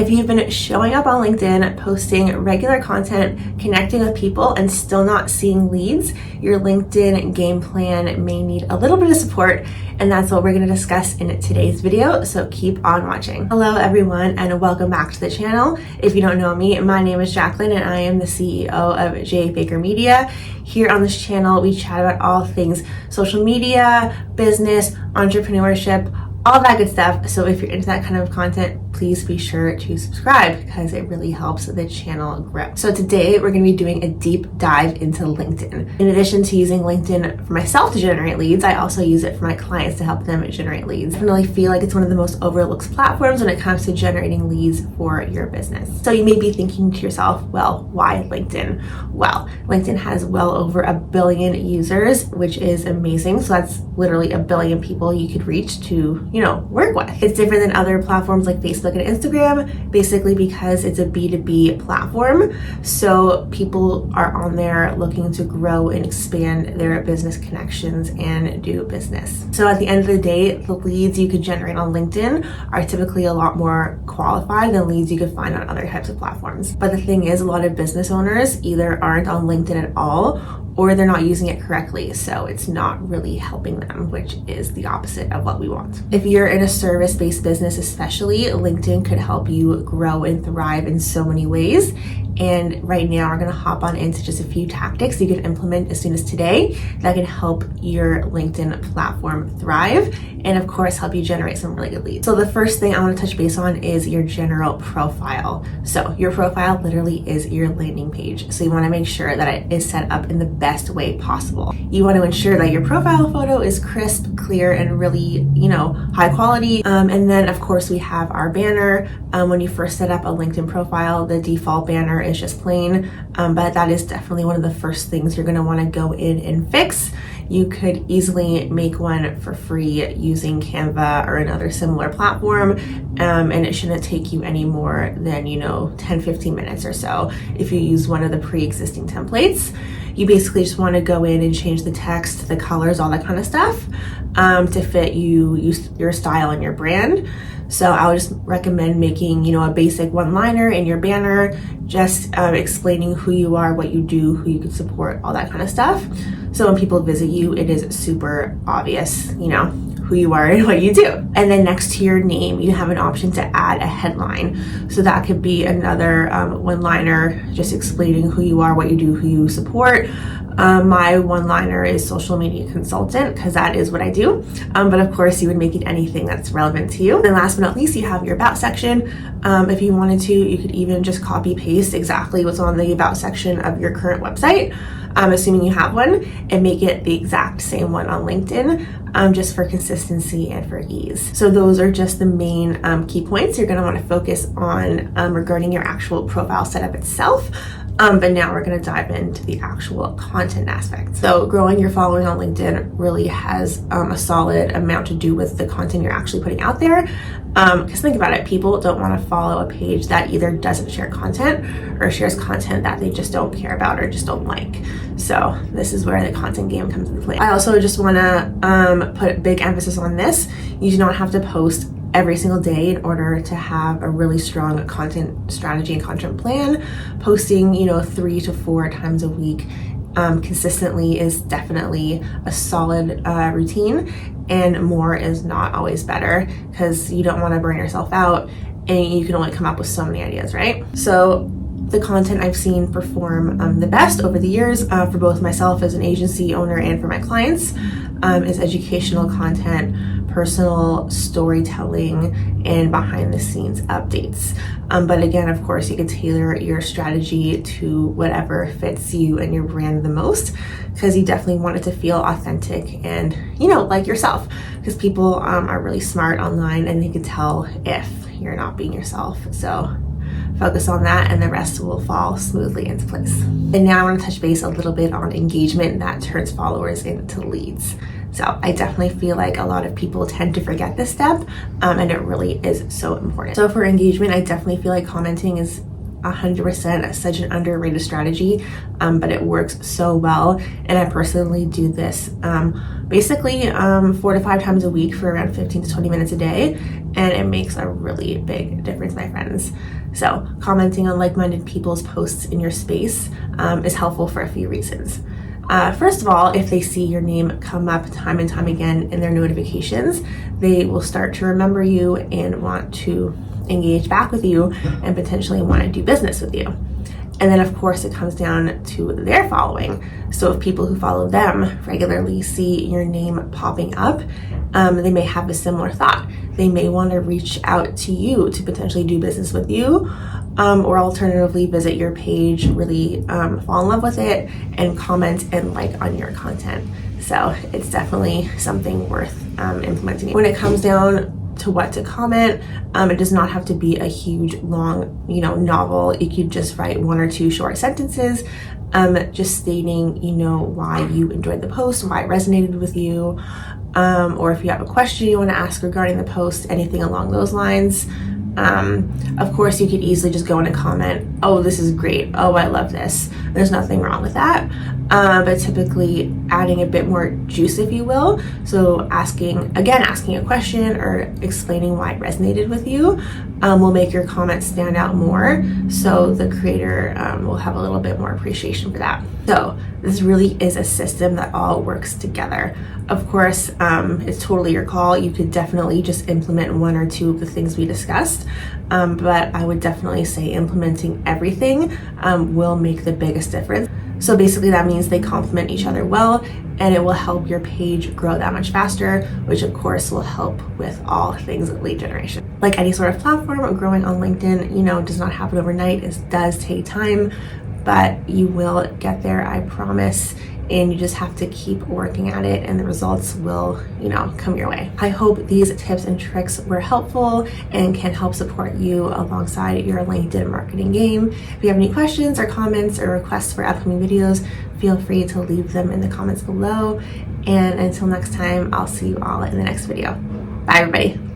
If you've been showing up on LinkedIn, posting regular content, connecting with people, and still not seeing leads, your LinkedIn game plan may need a little bit of support, and that's what we're going to discuss in today's video, so keep on watching. Hello everyone, and welcome back to the channel. If you don't know me, my name is Jacqueline, and I am the CEO of J. Baker Media. Here on this channel, we chat about all things social media, business, entrepreneurship, all that good stuff. So if you're into that kind of content, please be sure to subscribe because it really helps the channel grow. So today we're going to be doing a deep dive into LinkedIn. In addition to using LinkedIn for myself to generate leads, I also use it for my clients to help them generate leads. I definitely feel like it's one of the most overlooked platforms when it comes to generating leads for your business. So you may be thinking to yourself, well, why LinkedIn? Well, LinkedIn has well over 1 billion users, which is amazing. So that's literally 1 billion people you could reach to, work with. It's different than other platforms like Facebook and Instagram, basically because it's a B2B platform. So people are on there looking to grow and expand their business connections and do business. So at the end of the day, the leads you could generate on LinkedIn are typically a lot more qualified than leads you could find on other types of platforms. But the thing is, a lot of business owners either aren't on LinkedIn at all, or they're not using it correctly, so it's not really helping them, which is the opposite of what we want. If you're in a service-based business especially, LinkedIn could help you grow and thrive in so many ways. And right now we're gonna hop on into just a few tactics you can implement as soon as today that can help your LinkedIn platform thrive and of course help you generate some really good leads. So the first thing I wanna touch base on is your general profile. So your profile literally is your landing page. So you wanna make sure that it is set up in the best way possible. You wanna ensure that your profile photo is crisp, clear, and really, high quality. And then of course we have our banner. When you first set up a LinkedIn profile, the default banner is just plain, but that is definitely one of the first things you're going to want to go in and fix. You could easily make one for free using Canva or another similar platform, and it shouldn't take you any more than 10-15 minutes or so if you use one of the pre-existing templates. You basically just want to go in and change the text, the colors, all that kind of stuff to fit your style and your brand. So I would just recommend making, a basic one-liner in your banner, just explaining who you are, what you do, who you can support, all that kind of stuff. So when people visit you, it is super obvious, who you are and what you do. And then next to your name, you have an option to add a headline. So that could be another one-liner, just explaining who you are, what you do, who you support. My one-liner is social media consultant because that is what I do. But of course you would make it anything that's relevant to you. And last but not least, you have your about section. If you wanted to, you could even just copy paste exactly what's on the about section of your current website, assuming you have one, and make it the exact same one on LinkedIn, just for consistency and for ease. So those are just the main key points you're gonna wanna focus on regarding your actual profile setup itself. But now we're going to dive into the actual content aspect. So growing your following on LinkedIn really has a solid amount to do with the content you're actually putting out there. Because think about it, people don't want to follow a page that either doesn't share content or shares content that they just don't care about or just don't like. So this is where the content game comes into play. I also just want to put big emphasis on this. You do not have to post every single day in order to have a really strong content strategy and content plan. Posting, 3 to 4 times a week consistently is definitely a solid routine, and more is not always better because you don't want to burn yourself out and you can only come up with so many ideas, right? So the content I've seen perform the best over the years for both myself as an agency owner and for my clients is educational content, personal storytelling, and behind the scenes updates. But again, of course, you could tailor your strategy to whatever fits you and your brand the most, because you definitely want it to feel authentic and, like yourself, because people are really smart online and they can tell if you're not being yourself. So focus on that and the rest will fall smoothly into place. And now I want to touch base a little bit on engagement that turns followers into leads. So I definitely feel like a lot of people tend to forget this step, and it really is so important. So for engagement, I definitely feel like commenting is 100% such an underrated strategy, but it works so well. And I personally do this basically 4 to 5 times a week for around 15 to 20 minutes a day, and it makes a really big difference, my friends. So commenting on like-minded people's posts in your space is helpful for a few reasons. First of all, if they see your name come up time and time again in their notifications, they will start to remember you and want to engage back with you and potentially want to do business with you. And then of course it comes down to their following. So if people who follow them regularly see your name popping up, they may have a similar thought. They may want to reach out to you to potentially do business with you, or alternatively visit your page, really fall in love with it, and comment and like on your content. So it's definitely something worth implementing. When it comes down to what to comment, it does not have to be a huge, long, novel. You could just write 1 or 2 short sentences, just stating, why you enjoyed the post, why it resonated with you, or if you have a question you want to ask regarding the post, anything along those lines. Of course, you could easily just go in and comment, oh, this is great, oh, I love this. There's nothing wrong with that. But typically adding a bit more juice, if you will. So asking a question or explaining why it resonated with you will make your comments stand out more. So the creator will have a little bit more appreciation for that. So this really is a system that all works together. Of course, it's totally your call. You could definitely just implement 1 or 2 of the things we discussed. But I would definitely say implementing everything will make the biggest difference. So basically that means they complement each other well, and it will help your page grow that much faster, which of course will help with all things lead generation. Like any sort of platform, growing on LinkedIn, does not happen overnight. It does take time, but you will get there, I promise. And you just have to keep working at it, and the results will, come your way. I hope these tips and tricks were helpful and can help support you alongside your LinkedIn marketing game. If you have any questions or comments or requests for upcoming videos, feel free to leave them in the comments below. And until next time, I'll see you all in the next video. Bye, everybody.